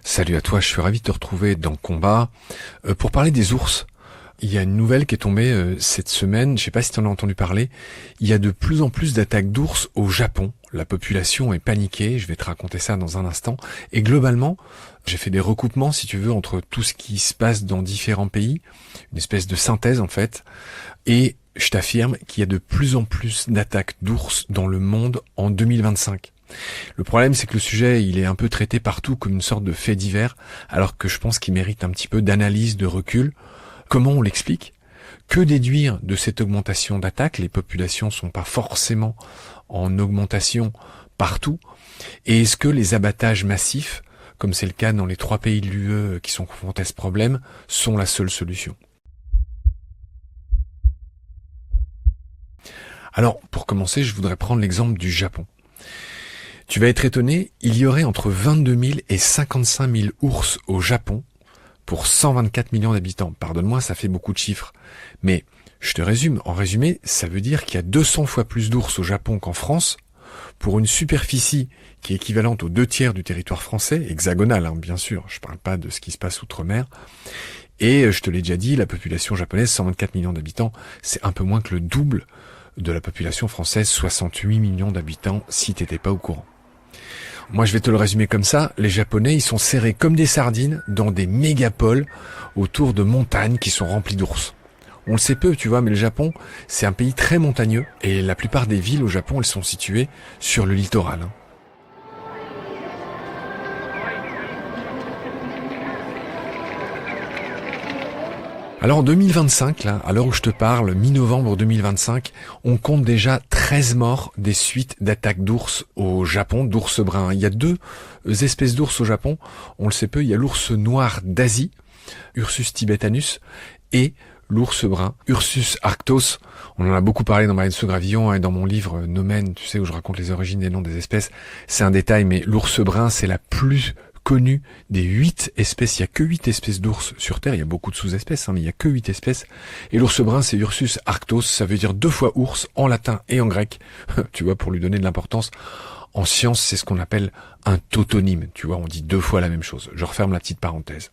Salut à toi, je suis ravi de te retrouver dans Combat pour parler des ours. Il y a une nouvelle qui est tombée cette semaine, je sais pas si tu en as entendu parler, il y a de plus en plus d'attaques d'ours au Japon. La population est paniquée, je vais te raconter ça dans un instant. Et globalement, j'ai fait des recoupements, si tu veux, entre tout ce qui se passe dans différents pays, une espèce de synthèse en fait, et je t'affirme qu'il y a de plus en plus d'attaques d'ours dans le monde en 2025. Le problème, c'est que le sujet, il est un peu traité partout comme une sorte de fait divers, alors que je pense qu'il mérite un petit peu d'analyse, de recul. Comment on l'explique? Que déduire de cette augmentation d'attaques? Les populations sont pas forcément en augmentation partout. Et est-ce que les abattages massifs, comme c'est le cas dans les 3 pays de l'UE qui sont confrontés à ce problème, sont la seule solution? Alors, pour commencer, je voudrais prendre l'exemple du Japon. Tu vas être étonné, il y aurait entre 22 000 et 55 000 ours au Japon pour 124 millions d'habitants. Pardonne-moi, ça fait beaucoup de chiffres. Mais je te résume. En résumé, ça veut dire qu'il y a 200 fois plus d'ours au Japon qu'en France pour une superficie qui est équivalente aux 2/3 du territoire français, hexagonal, hein, bien sûr. Je parle pas de ce qui se passe outre-mer. Et je te l'ai déjà dit, la population japonaise, 124 millions d'habitants, c'est un peu moins que le double de la population française, 68 millions d'habitants, si t'étais pas au courant. Moi, je vais te le résumer comme ça. Les Japonais, ils sont serrés comme des sardines dans des mégapoles autour de montagnes qui sont remplies d'ours. On le sait peu, tu vois, mais le Japon, c'est un pays très montagneux et la plupart des villes au Japon, elles sont situées sur le littoral. Alors en 2025, là, à l'heure où je te parle, mi-novembre 2025, on compte déjà 13 morts des suites d'attaques d'ours au Japon, d'ours bruns. Il y a 2 espèces d'ours au Japon, on le sait peu, il y a l'ours noir d'Asie, Ursus tibetanus, et l'ours brun, Ursus arctos. On en a beaucoup parlé dans Baleine sous gravillon et dans mon livre Nomen, tu sais, où je raconte les origines et les noms des espèces. C'est un détail, mais l'ours brun, c'est la plus connue des 8 espèces. Il y a que 8 espèces d'ours sur Terre. Il y a beaucoup de sous-espèces, hein, mais il y a que 8 espèces. Et l'ours brun, c'est Ursus arctos. Ça veut dire 2 fois ours en latin et en grec. Tu vois, pour lui donner de l'importance. En science, c'est ce qu'on appelle un tautonyme. Tu vois, on dit 2 fois la même chose. Je referme la petite parenthèse.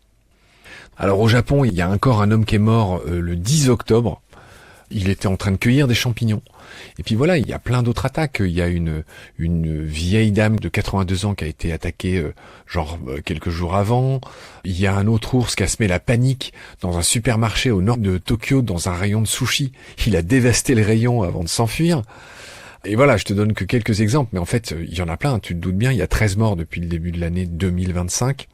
Alors au Japon, il y a encore un homme qui est mort le 10 octobre. Il était en train de cueillir des champignons. Et puis voilà, il y a plein d'autres attaques. Il y a une vieille dame de 82 ans qui a été attaquée quelques jours avant. Il y a un autre ours qui a semé la panique dans un supermarché au nord de Tokyo, dans un rayon de sushi. Il a dévasté le rayon avant de s'enfuir. Et voilà, je te donne que quelques exemples, mais en fait, il y en a plein. Tu te doutes bien, il y a 13 morts depuis le début de l'année 2025.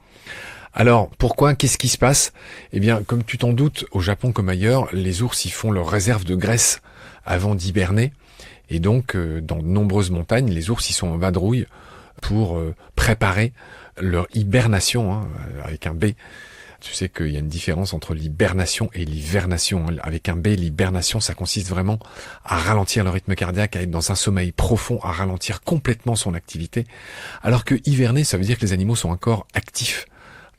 Alors, pourquoi? Qu'est-ce qui se passe? Eh bien, comme tu t'en doutes, au Japon comme ailleurs, les ours y font leur réserve de graisse avant d'hiberner. Et donc, dans de nombreuses montagnes, les ours y sont en vadrouille pour préparer leur hibernation, hein, avec un B. Tu sais qu'il y a une différence entre l'hibernation et l'hivernation. Avec un B, l'hibernation, ça consiste vraiment à ralentir le rythme cardiaque, à être dans un sommeil profond, à ralentir complètement son activité. Alors que hiverner, ça veut dire que les animaux sont encore actifs.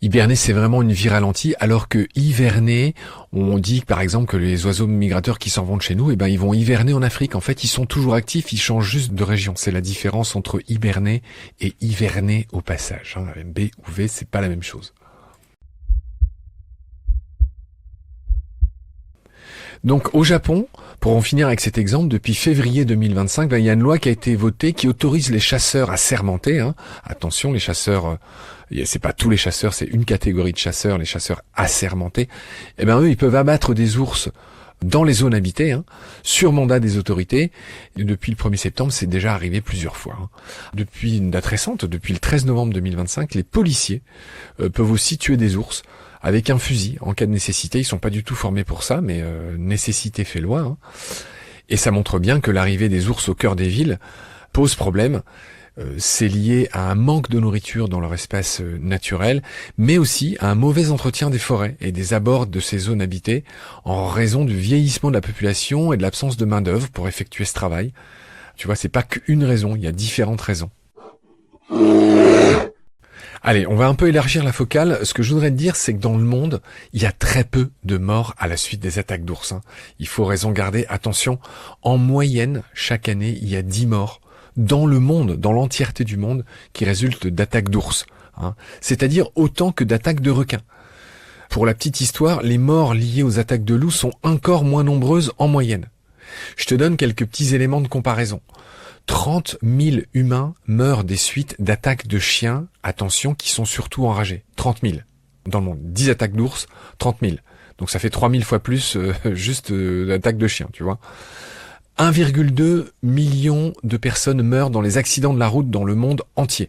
Hiberner, c'est vraiment une vie ralentie, alors que hiverner, on dit par exemple que les oiseaux migrateurs qui s'en vont de chez nous, ils vont hiverner en Afrique. En fait, ils sont toujours actifs, ils changent juste de région. C'est la différence entre hiberner et hiverner au passage. B ou V, c'est pas la même chose. Donc au Japon, pour en finir avec cet exemple, depuis février 2025, il y a une loi qui a été votée qui autorise les chasseurs à sermenter. Attention, les chasseurs, c'est pas tous les chasseurs, c'est une catégorie de chasseurs, les chasseurs assermentés. Eux, ils peuvent abattre des ours dans les zones habitées, sur mandat des autorités. Et depuis le 1er septembre, c'est déjà arrivé plusieurs fois. Depuis une date récente, depuis le 13 novembre 2025, les policiers peuvent aussi tuer des ours avec un fusil en cas de nécessité. Ils sont pas du tout formés pour ça, mais nécessité fait loi. Et ça montre bien que l'arrivée des ours au cœur des villes pose problème. C'est lié à un manque de nourriture dans leur espace naturel, mais aussi à un mauvais entretien des forêts et des abords de ces zones habitées en raison du vieillissement de la population et de l'absence de main-d'œuvre pour effectuer ce travail. Tu vois, c'est pas qu'une raison, il y a différentes raisons. Allez, on va un peu élargir la focale. Ce que je voudrais te dire, c'est que dans le monde, il y a très peu de morts à la suite des attaques d'ours. Il faut raison garder. Attention, en moyenne, chaque année, il y a 10 morts dans le monde, dans l'entièreté du monde, qui résultent d'attaques d'ours. C'est-à-dire autant que d'attaques de requins. Pour la petite histoire, les morts liées aux attaques de loups sont encore moins nombreuses en moyenne. Je te donne quelques petits éléments de comparaison. 30 000 humains meurent des suites d'attaques de chiens, attention, qui sont surtout enragés. 30 000 dans le monde. 10 attaques d'ours, 30 000. Donc ça fait 3000 fois plus juste d'attaques de chiens, tu vois. 1,2 million de personnes meurent dans les accidents de la route dans le monde entier,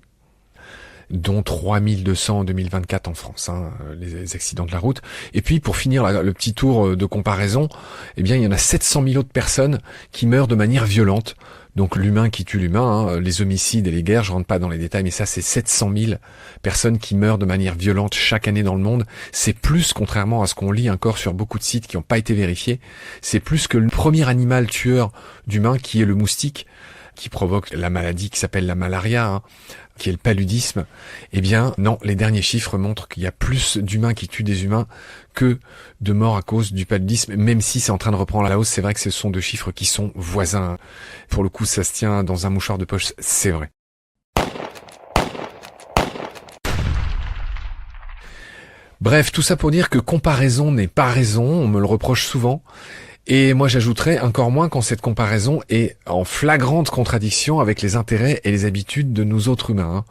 dont 3200 en 2024 en France, les accidents de la route. Et puis, pour finir le petit tour de comparaison, eh bien, il y en a 700 000 autres personnes qui meurent de manière violente. Donc, l'humain qui tue l'humain, les homicides et les guerres, je rentre pas dans les détails, mais ça, c'est 700 000 personnes qui meurent de manière violente chaque année dans le monde. C'est plus, contrairement à ce qu'on lit encore sur beaucoup de sites qui n'ont pas été vérifiés, c'est plus que le premier animal tueur d'humains, qui est le moustique, qui provoque la maladie qui s'appelle la malaria, qui est le paludisme. Eh bien, non, les derniers chiffres montrent qu'il y a plus d'humains qui tuent des humains que de morts à cause du paludisme, même si c'est en train de reprendre à la hausse. C'est vrai que ce sont deux chiffres qui sont voisins. Pour le coup, ça se tient dans un mouchoir de poche, c'est vrai. Bref, tout ça pour dire que comparaison n'est pas raison, on me le reproche souvent. Et moi j'ajouterais encore moins quand cette comparaison est en flagrante contradiction avec les intérêts et les habitudes de nous autres humains.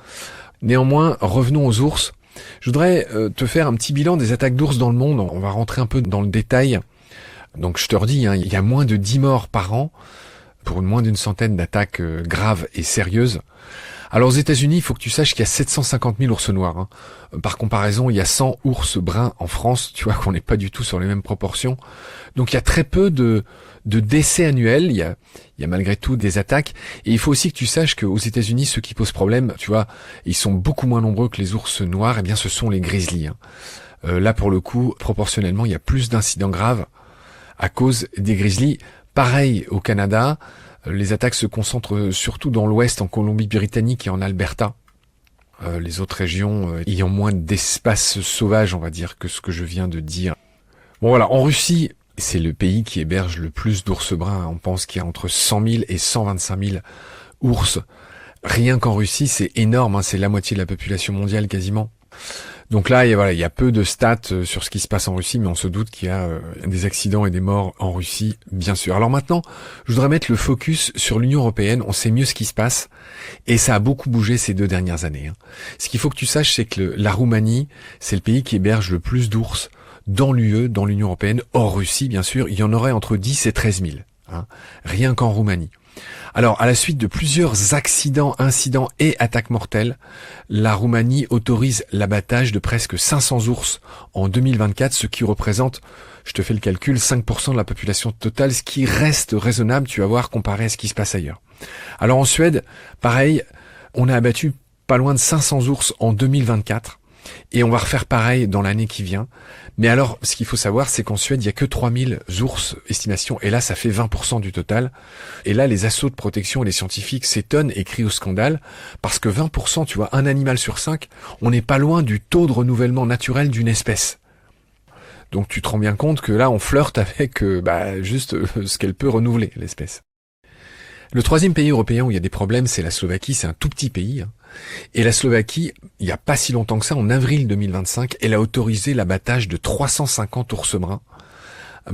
Néanmoins, revenons aux ours. Je voudrais te faire un petit bilan des attaques d'ours dans le monde. On va rentrer un peu dans le détail. Donc je te redis, il y a moins de 10 morts par an pour moins d'une centaine d'attaques graves et sérieuses. Alors aux États-Unis, il faut que tu saches qu'il y a 750 000 ours noirs. Par comparaison, il y a 100 ours bruns en France. Tu vois qu'on n'est pas du tout sur les mêmes proportions. Donc il y a très peu de décès annuels. Il y a malgré tout des attaques. Et il faut aussi que tu saches qu'aux États-Unis, ceux qui posent problème, tu vois, ils sont beaucoup moins nombreux que les ours noirs. Eh bien, ce sont les grizzlies. Là, pour le coup, proportionnellement, il y a plus d'incidents graves à cause des grizzlies. Pareil au Canada. Les attaques se concentrent surtout dans l'ouest, en Colombie-Britannique et en Alberta. Les autres régions ayant moins d'espace sauvage, on va dire, que ce que je viens de dire. Bon voilà, en Russie, c'est le pays qui héberge le plus d'ours bruns. On pense qu'il y a entre 100 000 et 125 000 ours. Rien qu'en Russie, c'est énorme, c'est la moitié de la population mondiale quasiment. Donc là, il y a peu de stats sur ce qui se passe en Russie, mais on se doute qu'il y a des accidents et des morts en Russie, bien sûr. Alors maintenant, je voudrais mettre le focus sur l'Union européenne. On sait mieux ce qui se passe, et ça a beaucoup bougé ces 2 dernières années. Ce qu'il faut que tu saches, c'est que la Roumanie, c'est le pays qui héberge le plus d'ours dans l'UE, dans l'Union européenne, hors Russie, bien sûr. Il y en aurait entre 10 et 13 000, rien qu'en Roumanie. Alors, à la suite de plusieurs incidents et attaques mortelles, la Roumanie autorise l'abattage de presque 500 ours en 2024, ce qui représente, je te fais le calcul, 5% de la population totale, ce qui reste raisonnable, tu vas voir, comparé à ce qui se passe ailleurs. Alors en Suède, pareil, on a abattu pas loin de 500 ours en 2024, et on va refaire pareil dans l'année qui vient. Mais alors, ce qu'il faut savoir, c'est qu'en Suède, il y a que 3000 ours, estimation, et là, ça fait 20% du total. Et là, les assauts de protection et les scientifiques s'étonnent et crient au scandale, parce que 20%, tu vois, un animal sur 5, on n'est pas loin du taux de renouvellement naturel d'une espèce. Donc tu te rends bien compte que là, on flirte avec juste ce qu'elle peut renouveler, l'espèce. Le troisième pays européen où il y a des problèmes, c'est la Slovaquie, c'est un tout petit pays. Et la Slovaquie, il n'y a pas si longtemps que ça, en avril 2025, elle a autorisé l'abattage de 350 ours bruns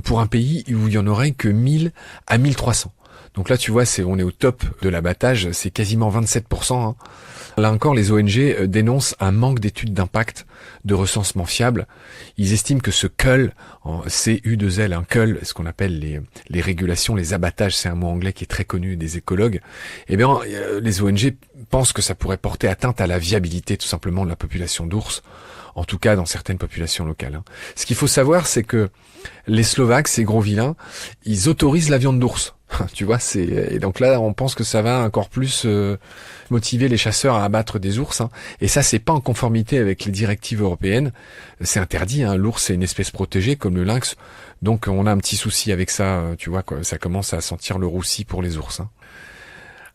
pour un pays où il y en aurait que 1000 à 1300. Donc là, tu vois, on est au top de l'abattage, c'est quasiment 27%. Là encore, les ONG dénoncent un manque d'études d'impact, de recensement fiable. Ils estiment que ce cull, en CU2L, un cull, ce qu'on appelle les régulations, les abattages, c'est un mot anglais qui est très connu des écologues, eh bien, les ONG pensent que ça pourrait porter atteinte à la viabilité, tout simplement, de la population d'ours, en tout cas dans certaines populations locales. Ce qu'il faut savoir, c'est que les Slovaques, ces gros vilains, ils autorisent la viande d'ours. Tu vois, et donc là, on pense que ça va encore plus motiver les chasseurs à abattre des ours. Et ça, c'est pas en conformité avec les directives européennes. C'est interdit. L'ours, c'est une espèce protégée comme le lynx. Donc, on a un petit souci avec ça. Tu vois, quoi. Ça commence à sentir le roussi pour les ours.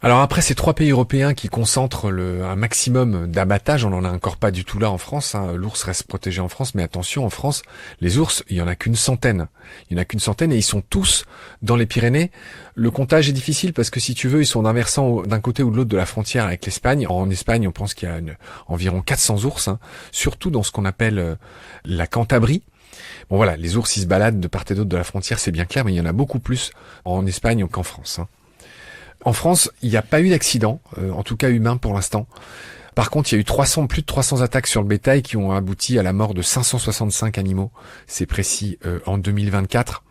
Alors après, ces 3 pays européens qui concentrent un maximum d'abattage, on n'en a encore pas du tout là en France, hein. L'ours reste protégé en France, mais attention, en France, les ours, il y en a qu'une centaine. Il y en a qu'une centaine et ils sont tous dans les Pyrénées. Le comptage est difficile parce que si tu veux, ils sont d'un versant d'un côté ou de l'autre de la frontière avec l'Espagne. En Espagne, on pense qu'il y a environ 400 ours, hein, surtout dans ce qu'on appelle la Cantabrie. Bon voilà, les ours, ils se baladent de part et d'autre de la frontière, c'est bien clair, mais il y en a beaucoup plus en Espagne qu'en France, hein. En France, il n'y a pas eu d'accident, en tout cas humain pour l'instant. Par contre, il y a eu plus de 300 attaques sur le bétail qui ont abouti à la mort de 565 animaux, c'est précis, en 2024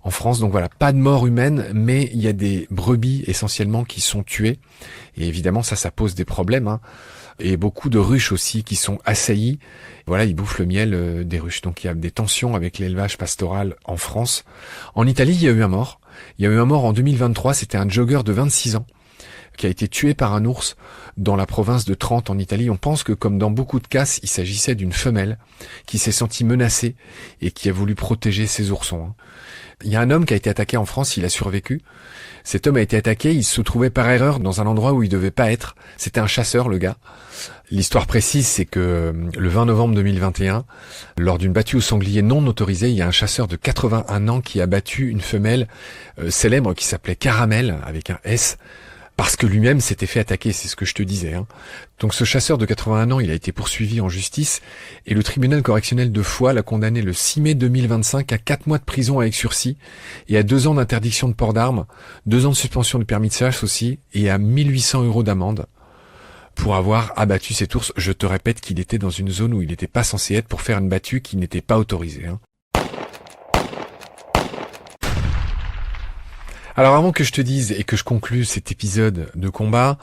en France. Donc voilà, pas de mort humaine, mais il y a des brebis essentiellement qui sont tuées. Et évidemment, ça pose des problèmes, hein. Et beaucoup de ruches aussi qui sont assaillies. Voilà, ils bouffent le miel des ruches. Donc il y a des tensions avec l'élevage pastoral en France. En Italie, il y a eu un mort. Il y a eu un mort en 2023, c'était un jogger de 26 ans qui a été tué par un ours dans la province de Trente en Italie. On pense que comme dans beaucoup de cas, il s'agissait d'une femelle qui s'est sentie menacée et qui a voulu protéger ses oursons, hein. Il y a un homme qui a été attaqué en France, il a survécu. Cet homme a été attaqué, il se trouvait par erreur dans un endroit où il devait pas être. C'était un chasseur, le gars. L'histoire précise, c'est que le 20 novembre 2021, lors d'une battue au sanglier non autorisée, il y a un chasseur de 81 ans qui a battu une femelle célèbre qui s'appelait Caramel, avec un S, parce que lui-même s'était fait attaquer, c'est ce que je te disais, hein. Donc ce chasseur de 81 ans, il a été poursuivi en justice et le tribunal correctionnel de Foix l'a condamné le 6 mai 2025 à 4 mois de prison avec sursis et à 2 ans d'interdiction de port d'armes, 2 ans de suspension du permis de chasse aussi et à 1 800 € d'amende pour avoir abattu cet ours. Je te répète qu'il était dans une zone où il n'était pas censé être pour faire une battue qui n'était pas autorisée, hein. Alors avant que je te dise et que je conclue cet épisode de combat,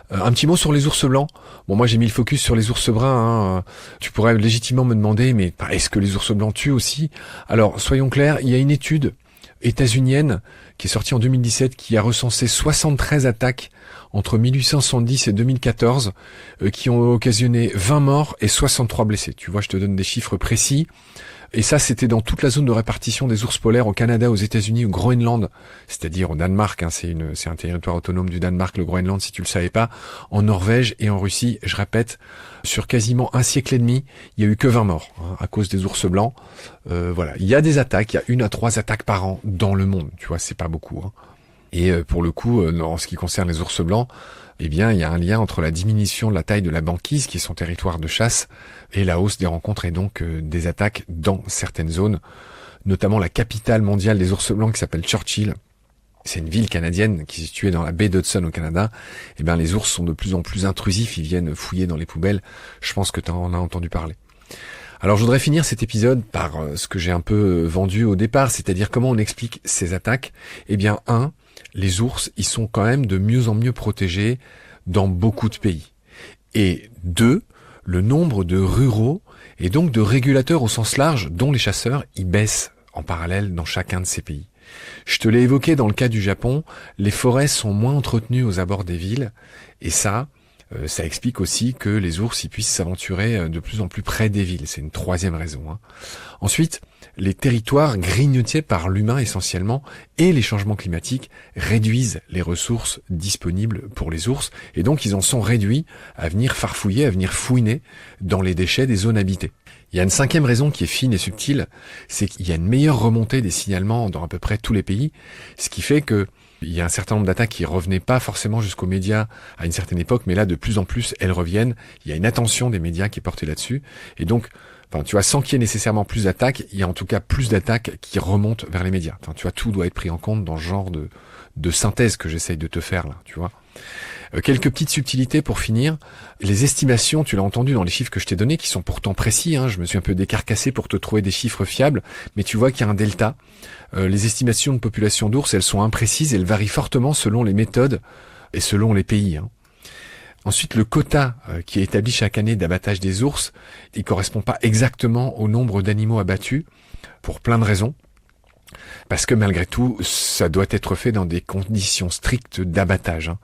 un petit mot sur les ours blancs. Bon, moi j'ai mis le focus sur les ours bruns, hein. Tu pourrais légitimement me demander, mais est-ce que les ours blancs tuent aussi? Alors soyons clairs, il y a une étude états-unienne qui est sortie en 2017 qui a recensé 73 attaques entre 1870 et 2014 qui ont occasionné 20 morts et 63 blessés. Tu vois, je te donne des chiffres précis. Et ça, c'était dans toute la zone de répartition des ours polaires au Canada, aux États-Unis, au Groenland, c'est-à-dire au Danemark, hein, c'est un territoire autonome du Danemark, le Groenland, si tu le savais pas, en Norvège et en Russie. Je répète, sur quasiment un siècle et demi, il y a eu que 20 morts, hein, à cause des ours blancs. Voilà, il y a des attaques, il y a 1 à 3 attaques par an dans le monde, tu vois, c'est pas beaucoup, hein. Et pour le coup, en ce qui concerne les ours blancs, eh bien, il y a un lien entre la diminution de la taille de la banquise, qui est son territoire de chasse, et la hausse des rencontres et donc des attaques dans certaines zones, notamment la capitale mondiale des ours blancs qui s'appelle Churchill. C'est une ville canadienne qui est située dans la baie d'Hudson au Canada. Eh bien, les ours sont de plus en plus intrusifs, ils viennent fouiller dans les poubelles. Je pense que tu en as entendu parler. Alors, je voudrais finir cet épisode par ce que j'ai un peu vendu au départ, c'est-à-dire comment on explique ces attaques. Eh bien, les ours, ils sont quand même de mieux en mieux protégés dans beaucoup de pays. Et 2, le nombre de ruraux et donc de régulateurs au sens large, dont les chasseurs, ils baissent en parallèle dans chacun de ces pays. Je te l'ai évoqué dans le cas du Japon, les forêts sont moins entretenues aux abords des villes, et ça explique aussi que les ours ils puissent s'aventurer de plus en plus près des villes. C'est une 3e raison, hein. Ensuite, les territoires grignotés par l'humain essentiellement et les changements climatiques réduisent les ressources disponibles pour les ours et donc ils en sont réduits à venir farfouiller, à venir fouiner dans les déchets des zones habitées. Il y a une 5e raison qui est fine et subtile, c'est qu'il y a une meilleure remontée des signalements dans à peu près tous les pays, ce qui fait que il y a un certain nombre d'attaques qui revenaient pas forcément jusqu'aux médias à une certaine époque, mais là de plus en plus elles reviennent. Il y a une attention des médias qui est portée là-dessus et donc tu vois, sans qu'il y ait nécessairement plus d'attaques, il y a en tout cas plus d'attaques qui remontent vers les médias. Tu vois, tout doit être pris en compte dans ce genre de synthèse que j'essaye de te faire là, tu vois. Quelques petites subtilités pour finir. Les estimations, tu l'as entendu dans les chiffres que je t'ai donnés, qui sont pourtant précis, hein, je me suis un peu décarcassé pour te trouver des chiffres fiables, mais tu vois qu'il y a un delta. Les estimations de population d'ours, elles sont imprécises, elles varient fortement selon les méthodes et selon les pays, hein. Ensuite, le quota qui est établi chaque année d'abattage des ours, il correspond pas exactement au nombre d'animaux abattus, pour plein de raisons. Parce que malgré tout, ça doit être fait dans des conditions strictes d'abattage, hein.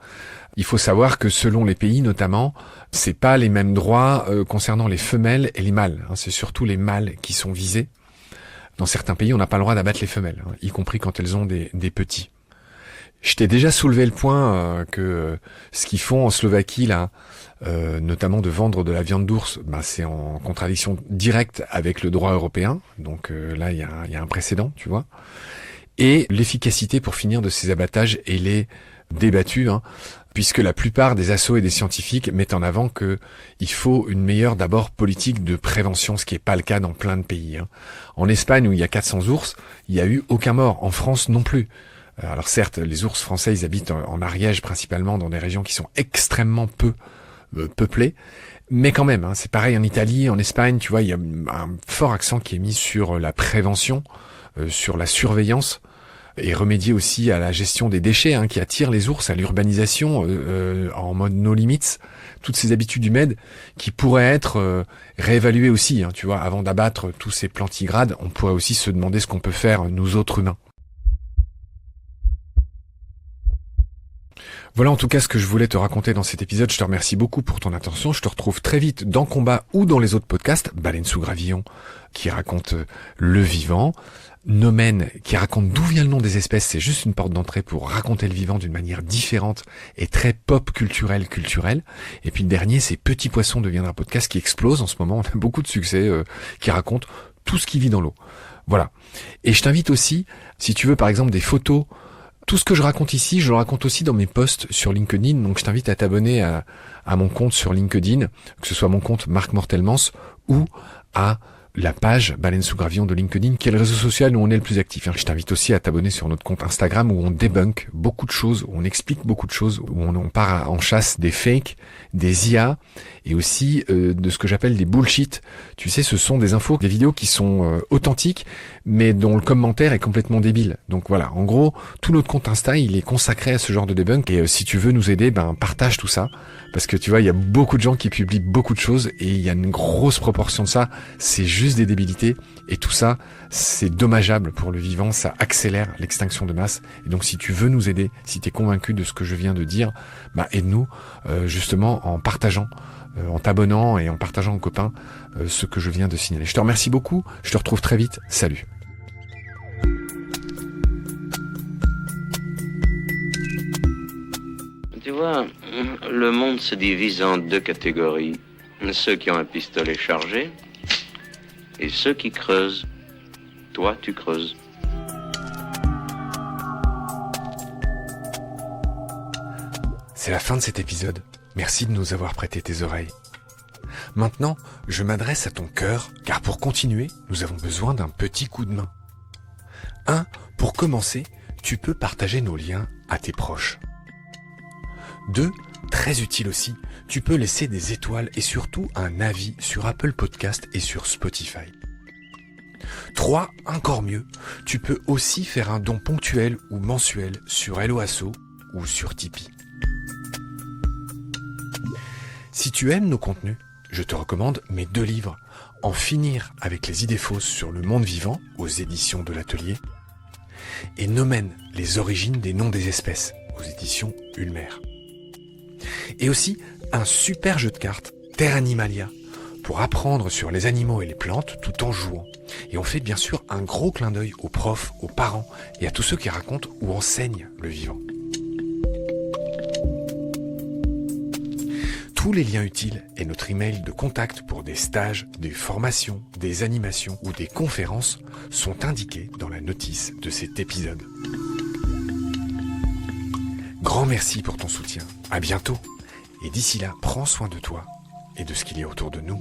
Il faut savoir que selon les pays notamment, c'est pas les mêmes droits concernant les femelles et les mâles, hein. C'est surtout les mâles qui sont visés. Dans certains pays, on n'a pas le droit d'abattre les femelles, hein, y compris quand elles ont des petits. Je t'ai déjà soulevé le point que ce qu'ils font en Slovaquie là, notamment de vendre de la viande d'ours, c'est en contradiction directe avec le droit européen. Donc là, il y a un précédent, tu vois. Et l'efficacité, pour finir, de ces abattages, elle est débattue, puisque la plupart des assos et des scientifiques mettent en avant que il faut une meilleure, d'abord, politique de prévention, ce qui n'est pas le cas dans plein de pays. En Espagne, où il y a 400 ours, il n'y a eu aucun mort. En France, non plus. Alors certes, les ours français, ils habitent en Ariège, principalement, dans des régions qui sont extrêmement peu peuplées. Mais quand même, c'est pareil en Italie, en Espagne, tu vois, il y a un fort accent qui est mis sur la prévention, sur la surveillance, et remédier aussi à la gestion des déchets qui attirent les ours, à l'urbanisation en mode no limits, toutes ces habitudes humaines qui pourraient être réévaluées aussi, tu vois, avant d'abattre tous ces plantigrades, on pourrait aussi se demander ce qu'on peut faire, nous autres humains. Voilà en tout cas ce que je voulais te raconter dans cet épisode. Je te remercie beaucoup pour ton attention. Je te retrouve très vite dans Combat ou dans les autres podcasts. Baleine sous gravillon qui raconte le vivant. Nomen qui raconte d'où vient le nom des espèces. C'est juste une porte d'entrée pour raconter le vivant d'une manière différente et très pop culturelle. Et puis le dernier, c'est Petit Poisson deviendra un podcast qui explose en ce moment. On a beaucoup de succès, qui raconte tout ce qui vit dans l'eau. Voilà. Et je t'invite aussi, si tu veux par exemple des photos. Tout ce que je raconte ici, je le raconte aussi dans mes posts sur LinkedIn, donc je t'invite à t'abonner à mon compte sur LinkedIn, que ce soit mon compte Marc Mortelmans ou à la page Baleine sous gravillon de LinkedIn, qui est le réseau social où on est le plus actif. Je t'invite aussi à t'abonner sur notre compte Instagram où on débunk beaucoup de choses, où on explique beaucoup de choses, où on part en chasse des fakes, des IA et aussi de ce que j'appelle des bullshit. Tu sais, ce sont des infos, des vidéos qui sont authentiques, mais dont le commentaire est complètement débile. Donc voilà, en gros, tout notre compte Insta, il est consacré à ce genre de debunk. Et si tu veux nous aider, partage tout ça. Parce que tu vois, il y a beaucoup de gens qui publient beaucoup de choses et il y a une grosse proportion de ça, c'est juste des débilités. Et tout ça, c'est dommageable pour le vivant, ça accélère l'extinction de masse. Et donc si tu veux nous aider, si tu es convaincu de ce que je viens de dire, aide-nous justement en partageant, en t'abonnant et en partageant aux copains ce que je viens de signaler. Je te remercie beaucoup, je te retrouve très vite, salut. Tu vois, le monde se divise en deux catégories. Ceux qui ont un pistolet chargé et ceux qui creusent. Toi, tu creuses. C'est la fin de cet épisode. Merci de nous avoir prêté tes oreilles. Maintenant, je m'adresse à ton cœur, car pour continuer, nous avons besoin d'un petit coup de main. 1. Pour commencer, tu peux partager nos liens à tes proches. 2. Très utile aussi, tu peux laisser des étoiles et surtout un avis sur Apple Podcast et sur Spotify. 3. Encore mieux, tu peux aussi faire un don ponctuel ou mensuel sur Hello Asso ou sur Tipeee. Si tu aimes nos contenus, je te recommande mes 2 livres, En finir avec les idées fausses sur le monde vivant aux éditions de l'Atelier et Nomen, les origines des noms des espèces aux éditions Ulmer. Et aussi un super jeu de cartes, Terra Animalia, pour apprendre sur les animaux et les plantes tout en jouant. Et on fait bien sûr un gros clin d'œil aux profs, aux parents et à tous ceux qui racontent ou enseignent le vivant. Tous les liens utiles et notre email de contact pour des stages, des formations, des animations ou des conférences sont indiqués dans la notice de cet épisode. Grand merci pour ton soutien. À bientôt. Et d'ici là, prends soin de toi et de ce qu'il y a autour de nous.